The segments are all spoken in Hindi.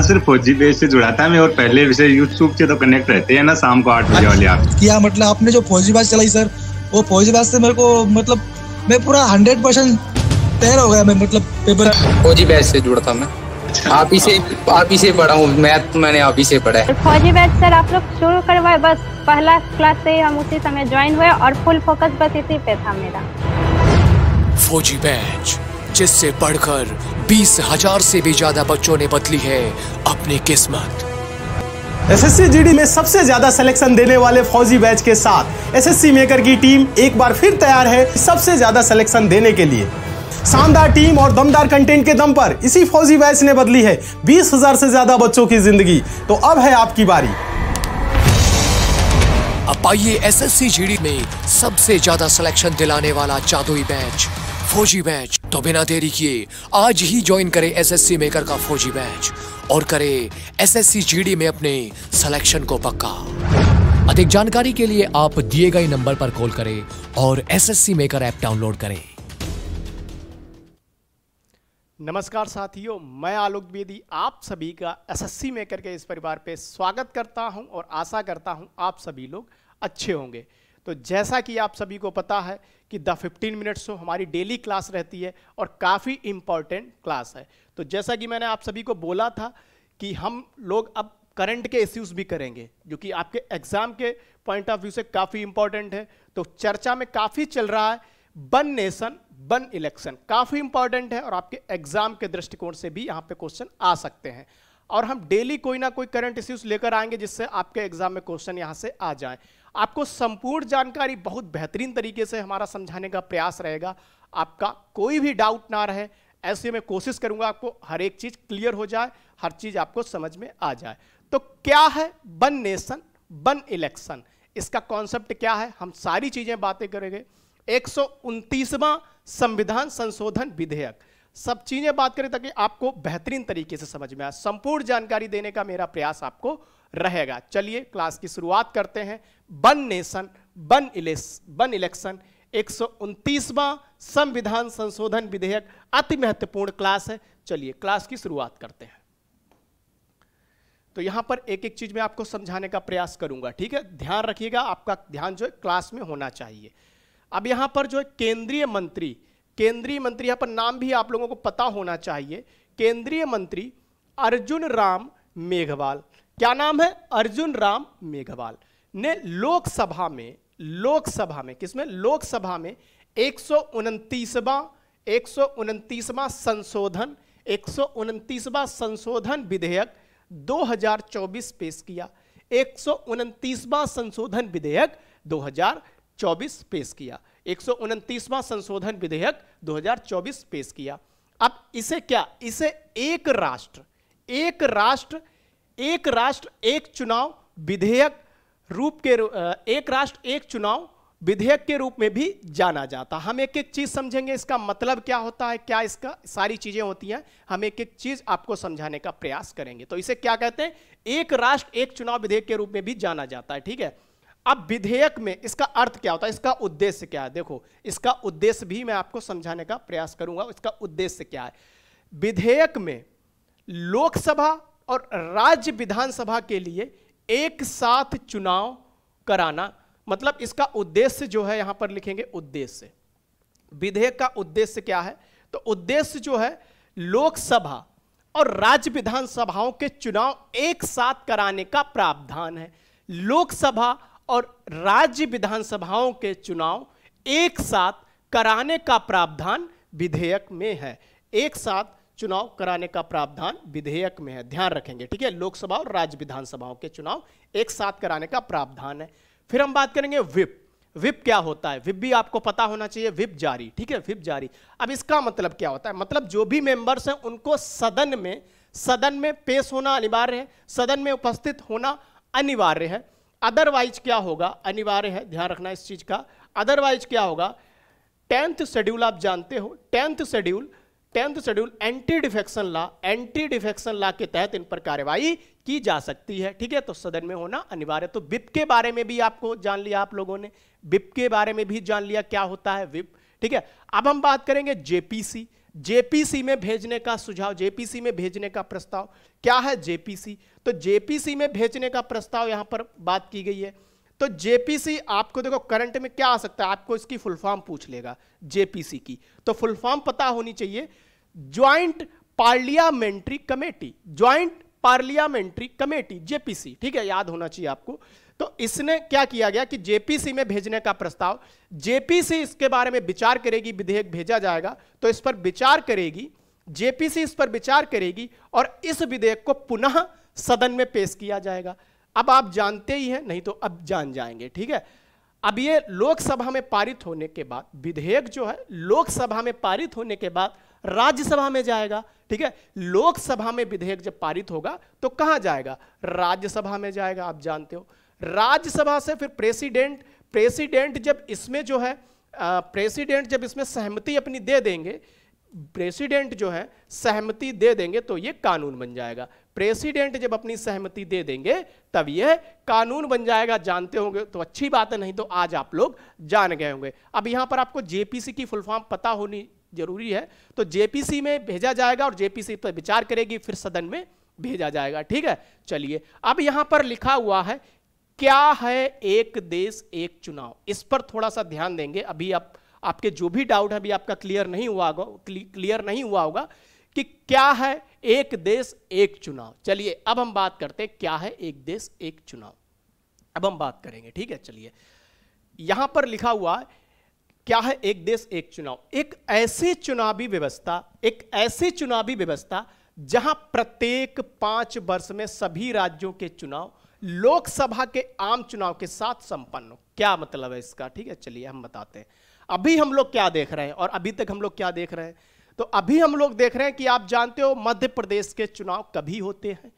सिर्फ फौजी बेस से जुड़ा था मैं, और पहले विषय यूट्यूब से तो कनेक्ट रहते हैं ना शाम को 8 बजे वाले आप। क्या मतलब आपने जो फौजी बैच चलाई सर, वो फौजी बैच से मेरे को मतलब मैं पूरा 100% तैयार हो गया मैं, मतलब पेपर। फौजी बैच से जुड़ा था मैं। आप ही से पढ़ा हूँ, मैथ मैंने आप ही से पढ़ा है। फौजी बैच सर आप लोग शुरू करवाए, बस पहला क्लास से ही हम उसी समय ज्वाइन हुए और फुल फोकस बस इसी पे था मेरा। फौजी बैच, जिससे पढ़कर 20,000 से भी ज्यादा बच्चों ने बदली है अपनी किस्मत। एसएससी जीडी में सबसे ज्यादा सिलेक्शन देने वाले फौजी बैच के साथ एसएससी मेकर की टीम एक बार फिर तैयार है सबसे ज्यादा सिलेक्शन देने के लिए। शानदार टीम और दमदार कंटेंट के दम पर इसी फौजी बैच ने बदली है 20,000 से ज्यादा बच्चों की जिंदगी। तो अब है आपकी बारी। अब आइए एसएससी जीडी में सबसे ज्यादा सिलेक्शन दिलाने वाला जादुई बैच फौजी बैच। तो बिना देरी किए आज ही ज्वाइन करें एसएससी मेकर का फौजी बैच और करें एसएससी जीडी में अपने सिलेक्शन को पक्का। अधिक जानकारी के लिए आप दिए गए नंबर पर कॉल करें और एसएससी मेकर ऐप डाउनलोड करें। नमस्कार साथियों, मैं आलोक द्विवेदी आप सभी का एसएससी मेकर के इस परिवार पे स्वागत करता हूं और आशा करता हूं आप सभी लोग अच्छे होंगे। तो जैसा कि आप सभी को पता है कि द 15 मिनट्स शो हमारी डेली क्लास रहती है और काफ़ी इम्पॉर्टेंट क्लास है। तो जैसा कि मैंने आप सभी को बोला था कि हम लोग अब करंट के इश्यूज भी करेंगे जो कि आपके एग्जाम के पॉइंट ऑफ व्यू से काफ़ी इंपॉर्टेंट है। तो चर्चा में काफ़ी चल रहा है वन नेशन वन इलेक्शन, काफ़ी इंपॉर्टेंट है और आपके एग्जाम के दृष्टिकोण से भी यहाँ पे क्वेश्चन आ सकते हैं। और हम डेली कोई ना कोई करंट इश्यूज लेकर आएंगे जिससे आपके एग्जाम में क्वेश्चन यहाँ से आ जाए। आपको संपूर्ण जानकारी बहुत बेहतरीन तरीके से हमारा समझाने का प्रयास रहेगा, आपका कोई भी डाउट ना रहे। ऐसे में कोशिश करूंगा आपको हर एक चीज क्लियर हो जाए, हर चीज आपको समझ में आ जाए। तो क्या है वन नेशन वन इलेक्शन, इसका कॉन्सेप्ट क्या है, हम सारी चीजें बातें करेंगे। 129वां संविधान संशोधन विधेयक, सब चीजें बात करें ताकि आपको बेहतरीन तरीके से समझ में आए। संपूर्ण जानकारी देने का मेरा प्रयास आपको रहेगा। चलिए क्लास की शुरुआत करते हैं। वन नेशन वन इलेक्शन 129वां संविधान संशोधन विधेयक अति महत्वपूर्ण क्लास है। चलिए क्लास की शुरुआत करते हैं। तो यहां पर एक एक चीज मैं आपको समझाने का प्रयास करूंगा, ठीक है। ध्यान रखिएगा, आपका ध्यान जो है क्लास में होना चाहिए। अब यहां पर जो है केंद्रीय मंत्री यहां पर नाम भी आप लोगों को पता होना चाहिए। केंद्रीय मंत्री अर्जुन राम मेघवाल, क्या नाम है, अर्जुन राम मेघवाल ने लोकसभा में किसमें, लोकसभा में 129वां संशोधन विधेयक 2024 पेश किया। 129वां संशोधन विधेयक 2024 पेश किया। 129वां संशोधन विधेयक 2024 पेश किया। अब इसे क्या, इसे एक राष्ट्र एक चुनाव विधेयक रूप के एक राष्ट्र एक चुनाव विधेयक के रूप में भी जाना जाता। हम एक एक चीज समझेंगे, इसका मतलब क्या होता है, क्या इसका सारी चीजें होती हैं, हम एक एक चीज आपको समझाने का प्रयास करेंगे। तो इसे क्या कहते हैं, एक राष्ट्र एक चुनाव विधेयक के रूप में भी जाना जाता है, ठीक है। अब विधेयक में इसका अर्थ क्या होता है, इसका उद्देश्य क्या है, देखो इसका उद्देश्य भी मैं आपको समझाने का प्रयास करूंगा। इसका उद्देश्य क्या है, विधेयक में लोकसभा और राज्य विधानसभा के लिए एक साथ चुनाव कराना, मतलब इसका उद्देश्य जो है यहां पर लिखेंगे उद्देश्य। विधेयक का उद्देश्य क्या है, तो उद्देश्य जो है लोकसभा और राज्य विधानसभाओं के चुनाव एक साथ कराने का प्रावधान है। लोकसभा और राज्य विधानसभाओं के चुनाव एक साथ कराने का प्रावधान विधेयक में है। एक साथ चुनाव कराने का प्रावधान विधेयक में है, ध्यान रखेंगे, ठीक है। लोकसभा और राज्य विधानसभाओं के चुनाव एक साथ कराने का प्रावधान है। फिर हम बात करेंगे विप क्या होता है, विप भी आपको पता होना चाहिए, विप जारी, ठीक है, विप जारी। अब इसका मतलब क्या होता है, मतलब जो भी मेंबर्स हैं उनको सदन में पेश होना अनिवार्य है, सदन में उपस्थित होना अनिवार्य है। अदरवाइज क्या होगा, अनिवार्य है, ध्यान रखना इस चीज का। अदरवाइज क्या होगा, 10th शेड्यूल आप जानते हो, 10th schedule anti defection law के तहत इन पर कार्रवाई की जा सकती है, ठीक है। तो सदन में होना अनिवार्य। तो विप के बारे में भी आपको जान लिया, आप लोगों ने विप के बारे में भी जान लिया क्या होता है विप, ठीक है। अब हम बात करेंगे जेपीसी, जेपीसी में भेजने का सुझाव, जेपीसी में भेजने का प्रस्ताव। क्या है जेपीसी? तो जेपीसी में भेजने का प्रस्ताव यहां पर बात की गई है। तो जेपीसी आपको देखो करंट में क्या आ सकता है, आपको इसकी फुल फॉर्म पूछ लेगा जेपीसी की, तो फुल फॉर्म पता होनी चाहिए, joint parliamentary committee, joint parliamentary committee, JPC, ठीक है, याद होना चाहिए आपको। तो इसने क्या किया गया कि जेपीसी में भेजने का प्रस्ताव, जेपीसी इसके बारे में विचार करेगी, विधेयक भेजा जाएगा तो इस पर विचार करेगी, जेपीसी इस पर विचार करेगी और इस विधेयक को पुनः सदन में पेश किया जाएगा। अब आप जानते ही हैं, नहीं तो अब जान जाएंगे, ठीक है। अब ये लोकसभा में पारित होने के बाद, विधेयक जो है लोकसभा में पारित होने के बाद राज्यसभा में जाएगा, ठीक है। लोकसभा में विधेयक जब पारित होगा तो कहां जाएगा? राज्यसभा में जाएगा, आप जानते हो। राज्यसभा से फिर प्रेसिडेंट जब इसमें जो है प्रेसिडेंट जब इसमें सहमति अपनी दे देंगे, प्रेसिडेंट जो है सहमति दे देंगे तो ये कानून बन जाएगा। प्रेसिडेंट जब अपनी सहमति दे देंगे तब यह कानून बन जाएगा, जानते होंगे तो अच्छी बात है, नहीं तो आज आप लोग जान गए होंगे। अब यहां पर आपको जेपीसी की फुल फॉर्म पता होनी जरूरी है। तो जेपीसी में भेजा जाएगा और जेपीसी पर विचार करेगी, फिर सदन में भेजा जाएगा, ठीक है। चलिए अब यहां पर लिखा हुआ है क्या है एक देश एक चुनाव, इस पर थोड़ा सा ध्यान देंगे। अभी आपके जो भी डाउट है अभी आपका क्लियर नहीं हुआ होगा कि क्या है एक देश एक चुनाव। चलिए अब हम बात करते हैं क्या है एक देश एक चुनाव, अब हम बात करेंगे, ठीक है। चलिए यहां पर लिखा हुआ है क्या है एक देश एक चुनाव, एक ऐसी चुनावी व्यवस्था जहां प्रत्येक 5 वर्ष में सभी राज्यों के चुनाव लोकसभा के आम चुनाव के साथ संपन्न हो। क्या मतलब है इसका, ठीक है। चलिए हम बताते हैं अभी हम लोग क्या देख रहे हैं और अभी तक हम लोग क्या देख रहे हैं। तो अभी हम लोग देख रहे हैं कि आप जानते हो मध्य प्रदेश के चुनाव कभी होते हैं,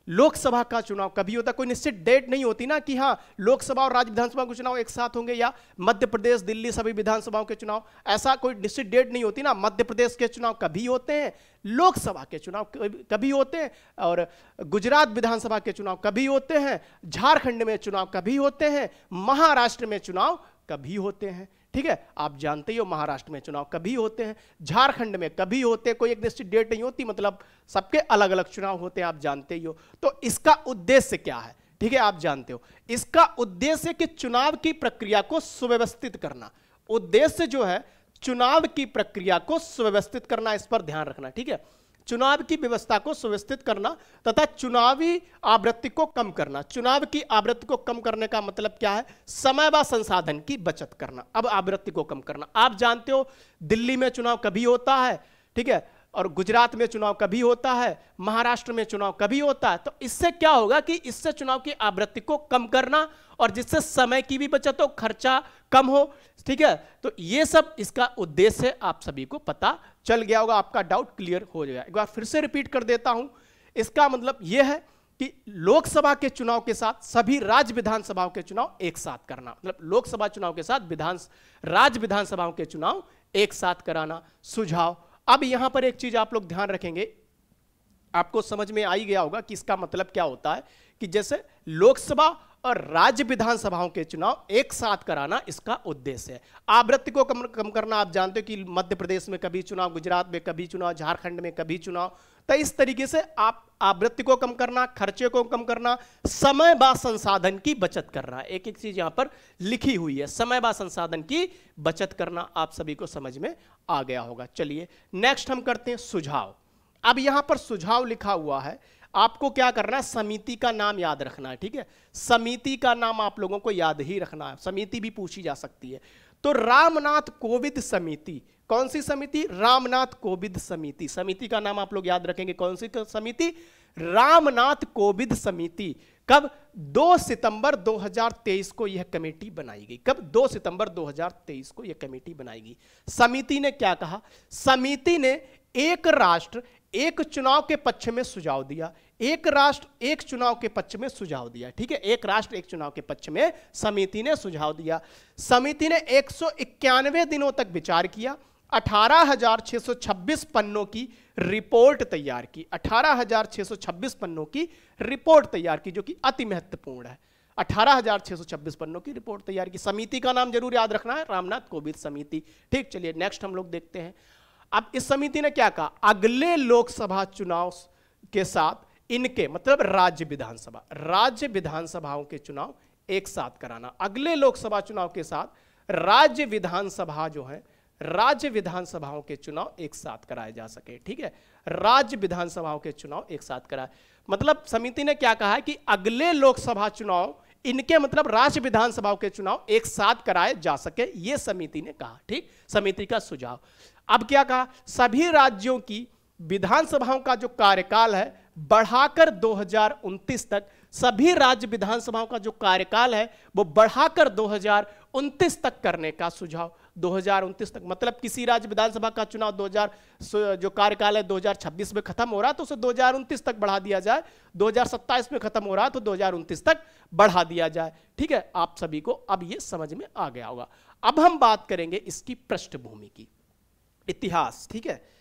लोकसभा का चुनाव कभी होता है, कोई निश्चित डेट नहीं होती ना कि हाँ लोकसभा और राज्य विधानसभा के चुनाव एक साथ होंगे या मध्य प्रदेश दिल्ली सभी विधानसभाओं के चुनाव, ऐसा कोई निश्चित डेट नहीं होती ना। मध्य प्रदेश के चुनाव कभी होते हैं, लोकसभा के चुनाव कभी होते हैं, और गुजरात विधानसभा के चुनाव कभी होते हैं, झारखंड में चुनाव कभी होते हैं, महाराष्ट्र में चुनाव कभी होते हैं, ठीक है। आप जानते ही हो महाराष्ट्र में चुनाव कभी होते हैं, झारखंड में कभी होते हैं, कोई एक निश्चित डेट नहीं होती, मतलब सबके अलग अलग चुनाव होते हैं, आप जानते ही हो। तो इसका उद्देश्य क्या है, ठीक है, आप जानते हो। इसका उद्देश्य कि चुनाव की प्रक्रिया को सुव्यवस्थित करना, उद्देश्य जो है चुनाव की प्रक्रिया को सुव्यवस्थित करना, इस पर ध्यान रखना, ठीक है। चुनाव की व्यवस्था को सुव्यवस्थित करना तथा चुनावी आवृत्ति को कम करना। चुनाव की आवृत्ति को कम करने का मतलब क्या है? समय व संसाधन की बचत करना। अब आवृत्ति को कम करना, आप जानते हो दिल्ली में चुनाव कभी होता है, ठीक है, और गुजरात में चुनाव कभी होता है, महाराष्ट्र में चुनाव कभी होता है। तो इससे क्या होगा कि इससे चुनाव की आवृत्ति को कम करना और जिससे समय की भी बचत हो, खर्चा कम हो, ठीक है। तो ये सब इसका उद्देश्य है, आप सभी को पता चल गया होगा, आपका डाउट क्लियर हो जाएगा। एक बार फिर से रिपीट कर देता हूं, इसका मतलब यह है कि लोकसभा के चुनाव के साथ सभी राज्य विधानसभाओं के चुनाव एक साथ करना, मतलब लोकसभा चुनाव के साथ राज्य विधानसभाओं के चुनाव एक साथ कराना। सुझाव, अब यहां पर एक चीज आप लोग ध्यान रखेंगे, आपको समझ में आ ही गया होगा कि इसका मतलब क्या होता है कि जैसे लोकसभा और राज्य विधानसभाओं के चुनाव एक साथ कराना इसका उद्देश्य है। आवृत्ति को कम करना, आप जानते हो कि मध्य प्रदेश में कभी चुनाव, गुजरात में कभी चुनाव, झारखंड में कभी चुनाव। तो इस तरीके से आप आवृत्ति को कम करना, खर्चे को कम करना, समय व संसाधन की बचत करना, एक एक चीज यहां पर लिखी हुई है, समय व संसाधन की बचत करना, आप सभी को समझ में आ गया होगा। चलिए नेक्स्ट हम करते हैं सुझाव। अब यहां पर सुझाव लिखा हुआ है, आपको क्या करना है, समिति का नाम याद रखना है, ठीक है। समिति का नाम आप लोगों को याद ही रखना है, समिति भी पूछी जा सकती है। तो रामनाथ कोविंद समिति, कौन सी समिति? रामनाथ कोविंद समिति। समिति का नाम आप लोग याद रखेंगे, कौन सी समिति? रामनाथ कोविंद समिति। कब? 2 सितंबर 2023 को यह कमेटी बनाई गई। कब? 2 सितंबर 2023 को यह कमेटी बनाई गई। समिति ने क्या कहा? समिति ने एक राष्ट्र एक चुनाव के पक्ष में सुझाव दिया, एक राष्ट्र एक चुनाव के पक्ष में सुझाव दिया, ठीक है। एक राष्ट्र एक चुनाव के पक्ष में समिति ने सुझाव दिया। समिति ने 191 दिनों तक विचार किया, 18,626 पन्नों की रिपोर्ट तैयार की, 18,626 पन्नों की रिपोर्ट तैयार की, जो कि अति महत्वपूर्ण है। 18,626 पन्नों की रिपोर्ट तैयार की। समिति का नाम जरूर याद रखना है, रामनाथ कोविंद समिति, ठीक। चलिए नेक्स्ट हम लोग देखते हैं। अब इस समिति ने क्या कहा, अगले लोकसभा चुनाव के साथ इनके मतलब राज्य विधानसभाओं के चुनाव एक साथ कराना। अगले लोकसभा चुनाव के साथ राज्य विधानसभा जो है, राज्य विधानसभाओं के चुनाव एक साथ कराए जा सके। ठीक है, राज्य विधानसभाओं के चुनाव एक साथ कराए, मतलब समिति ने क्या कहा है कि अगले लोकसभा चुनाव इनके मतलब राज्य विधानसभाओं के चुनाव एक साथ कराए जा सके, यह समिति ने कहा। ठीक, समिति का सुझाव। अब क्या कहा, सभी राज्यों की विधानसभाओं का जो कार्यकाल है बढ़ाकर 2029 तक, सभी राज्य विधानसभाओं का जो कार्यकाल है वो बढ़ाकर 2029 तक करने का सुझाव। 2029 तक मतलब किसी राज्य विधानसभा का चुनाव 2000 जो कार्यकाल है 2026 में खत्म हो रहा है तो उसे 2029 तक बढ़ा दिया जाए, 2027 में खत्म हो रहा है तो 2029 तक बढ़ा दिया जाए। ठीक है, आप सभी को अब ये समझ में आ गया होगा। अब हम बात करेंगे इसकी पृष्ठभूमि की, इतिहास। ठीक है,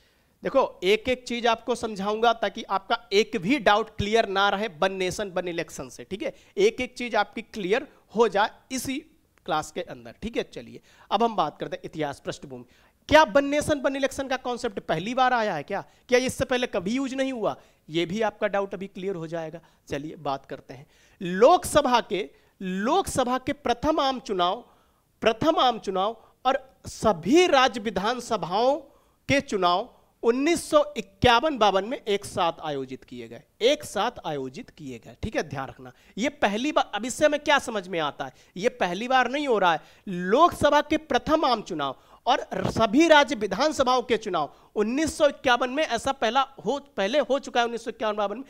देखो एक एक चीज आपको समझाऊंगा ताकि आपका एक भी डाउट क्लियर ना रहे वन नेशन वन इलेक्शन से। ठीक है, एक एक चीज आपकी क्लियर हो जाए इसी क्लास के अंदर। ठीक है, चलिए अब हम बात करते हैं इतिहास, पृष्ठभूमि। क्या वन नेशन वन इलेक्शन का कॉन्सेप्ट पहली बार आया है क्या इससे पहले कभी यूज नहीं हुआ? यह भी आपका डाउट अभी क्लियर हो जाएगा। चलिए बात करते हैं लोकसभा के प्रथम आम चुनाव और सभी राज्य विधानसभाओं के चुनाव 1951-52 में एक साथ आयोजित किए गए। ठीक है, ध्यान रखना ये पहली बार। अब इससे हमें क्या समझ में आता है, ये पहली बार नहीं हो रहा है। लोकसभा के प्रथम आम चुनाव और सभी राज्य विधानसभाओं के चुनाव 1951 में ऐसा पहले हो चुका है। 1951-52 में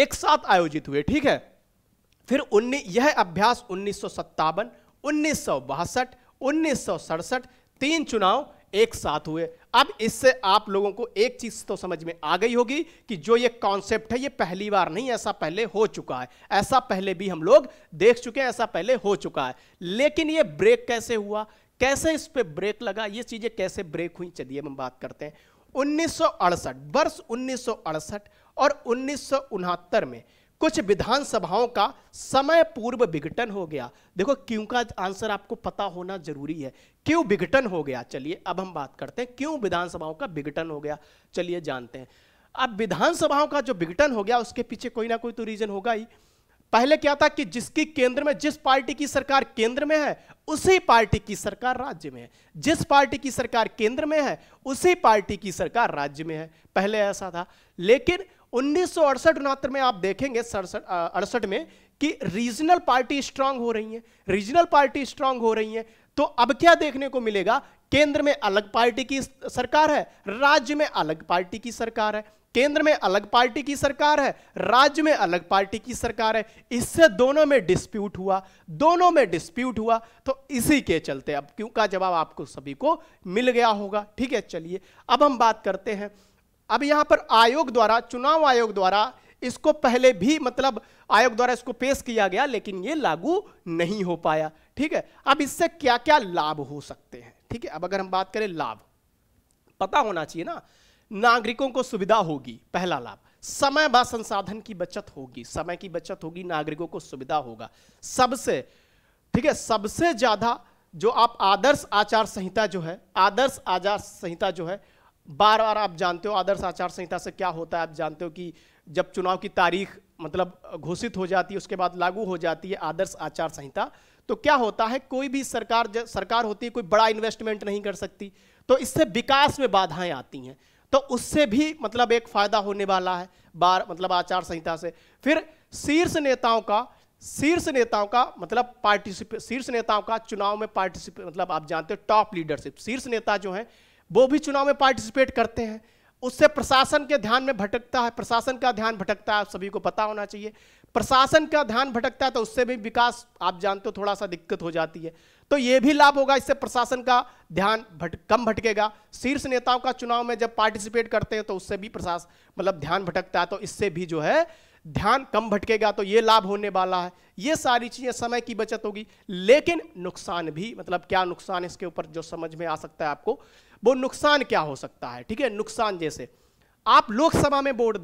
एक साथ आयोजित हुए। ठीक है, फिर यह अभ्यास 1957, 1962, 1967 3 चुनाव एक साथ हुए। अब इससे आप लोगों को एक चीज तो समझ में आ गई होगी कि जो ये कॉन्सेप्ट है ये पहली बार नहीं, ऐसा पहले हो चुका है, ऐसा पहले भी हम लोग देख चुके हैं, ऐसा पहले हो चुका है। लेकिन ये ब्रेक कैसे हुआ, कैसे इस पे ब्रेक लगा, ये चीजें कैसे ब्रेक हुई, चलिए हम बात करते हैं। 1968 वर्ष 1968 और 1969 में कुछ विधानसभाओं का समय पूर्व विघटन हो गया। देखो क्यों का आंसर आपको पता होना जरूरी है, क्यों विघटन हो गया। चलिए अब हम बात करते हैं क्यों विधानसभाओं का विघटन हो गया, चलिए जानते हैं। अब विधानसभाओं का जो विघटन हो गया उसके पीछे कोई ना कोई तो रीजन होगा ही। पहले क्या था कि जिसकी केंद्र में, जिस पार्टी की सरकार केंद्र में है उसी पार्टी की सरकार राज्य में है, जिस पार्टी की सरकार केंद्र में है उसी पार्टी की सरकार राज्य में है, पहले ऐसा था। लेकिन 1968-69 में आप देखेंगे 68 में कि रीजनल पार्टी स्ट्रांग हो रही हैं, तो अब क्या देखने को मिलेगा, केंद्र में अलग पार्टी की सरकार है, राज्य में अलग पार्टी की सरकार है, केंद्र में अलग पार्टी की सरकार है, राज्य में अलग पार्टी की सरकार है। इससे दोनों में डिस्प्यूट हुआ, तो इसी के चलते अब क्यों का जवाब आपको सभी को मिल गया होगा। ठीक है, चलिए अब हम बात करते हैं। अब यहां पर चुनाव आयोग द्वारा इसको पहले भी मतलब आयोग द्वारा इसको पेश किया गया लेकिन ये लागू नहीं हो पाया। ठीक है, अब इससे क्या क्या लाभ हो सकते हैं। ठीक है, अब अगर हम बात करें लाभ, पता होना चाहिए ना, नागरिकों को सुविधा होगी, पहला लाभ। समय व संसाधन की बचत होगी, नागरिकों को सुविधा होगा सबसे। ठीक है, सबसे ज्यादा जो आप आदर्श आचार संहिता जो है बार बार आप जानते हो आदर्श आचार संहिता से क्या होता है। आप जानते हो कि जब चुनाव की तारीख मतलब घोषित हो जाती है उसके बाद लागू हो जाती है आदर्श आचार संहिता, तो क्या होता है, कोई भी सरकार होती है, कोई बड़ा इन्वेस्टमेंट नहीं कर सकती, तो इससे विकास में बाधाएं आती हैं, तो उससे भी मतलब एक फायदा होने वाला है मतलब आचार संहिता से। फिर शीर्ष नेताओं का मतलब शीर्ष नेताओं का चुनाव में पार्टिसिपेट, मतलब आप जानते हो टॉप लीडरशिप, शीर्ष नेता जो है वो भी चुनाव में पार्टिसिपेट करते हैं, उससे प्रशासन का ध्यान भटकता है, आप सभी को पता होना चाहिए। प्रशासन का ध्यान भटकता है तो उससे भी विकास आप जानते हो थोड़ा सा दिक्कत हो जाती है, तो यह भी लाभ होगा, इससे प्रशासन का ध्यान कम भटकेगा। शीर्ष नेताओं का चुनाव में जब पार्टिसिपेट करते हैं तो उससे भी प्रशासन मतलब ध्यान भटकता है, तो इससे भी जो है ध्यान कम भटकेगा, तो ये लाभ होने वाला है। ये सारी चीजें, समय की बचत होगी। लेकिन नुकसान भी, मतलब क्या नुकसान, इसके ऊपर जो समझ में आ सकता है आपको, वो नुकसान क्या हो सकता है। ठीक है, नुकसान जैसे आप लोकसभा में वोट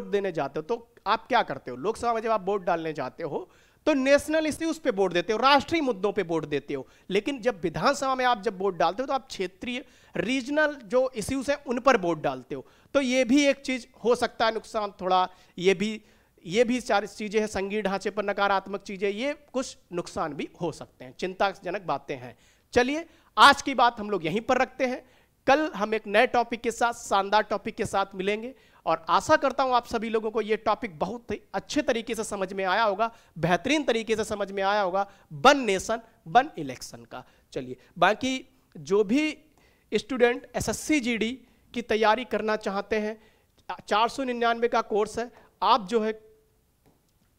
देने जाते हो तो आप क्या करते हो, लोकसभा में जब आप वोट डालने जाते हो तो नेशनल इश्यूज पे वोट देते हो, राष्ट्रीय मुद्दों पे वोट देते हो। लेकिन जब विधानसभा में आप जब वोट डालते हो तो आप क्षेत्रीय रीजनल जो इश्यूज हैं उन पर वोट डालते हो। तो ये भी एक चीज हो सकता है नुकसान थोड़ा, ये भी सारी चीजें हैं, संघीय ढांचे पर नकारात्मक चीजें, ये कुछ नुकसान भी हो सकते हैं, चिंताजनक बातें हैं। चलिए आज की बात हम लोग यहीं पर रखते हैं। कल हम एक नए टॉपिक के साथ, शानदार टॉपिक के साथ मिलेंगे और आशा करता हूं आप सभी लोगों को ये टॉपिक बहुत ही अच्छे तरीके से समझ में आया होगा, बेहतरीन तरीके से समझ में आया होगा, वन नेशन वन इलेक्शन का। चलिए बाकी जो भी स्टूडेंट एसएससी जीडी की तैयारी करना चाहते हैं, 499 का कोर्स है, आप जो है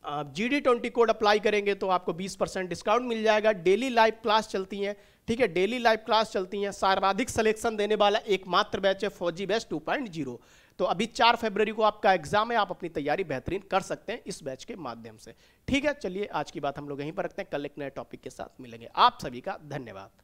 GD20 कोड अप्लाई करेंगे तो आपको 20% डिस्काउंट मिल जाएगा। डेली लाइव क्लास चलती हैं, ठीक है, डेली लाइव क्लास चलती हैं। सर्वाधिक सिलेक्शन देने वाला एकमात्र बैच है फौजी बैच 2.0। तो अभी 4 फरवरी को आपका एग्जाम है, आप अपनी तैयारी बेहतरीन कर सकते हैं इस बैच के माध्यम से। ठीक है, चलिए आज की बात हम लोग यहीं पर रखते हैं, कल एक नए टॉपिक के साथ मिलेंगे। आप सभी का धन्यवाद।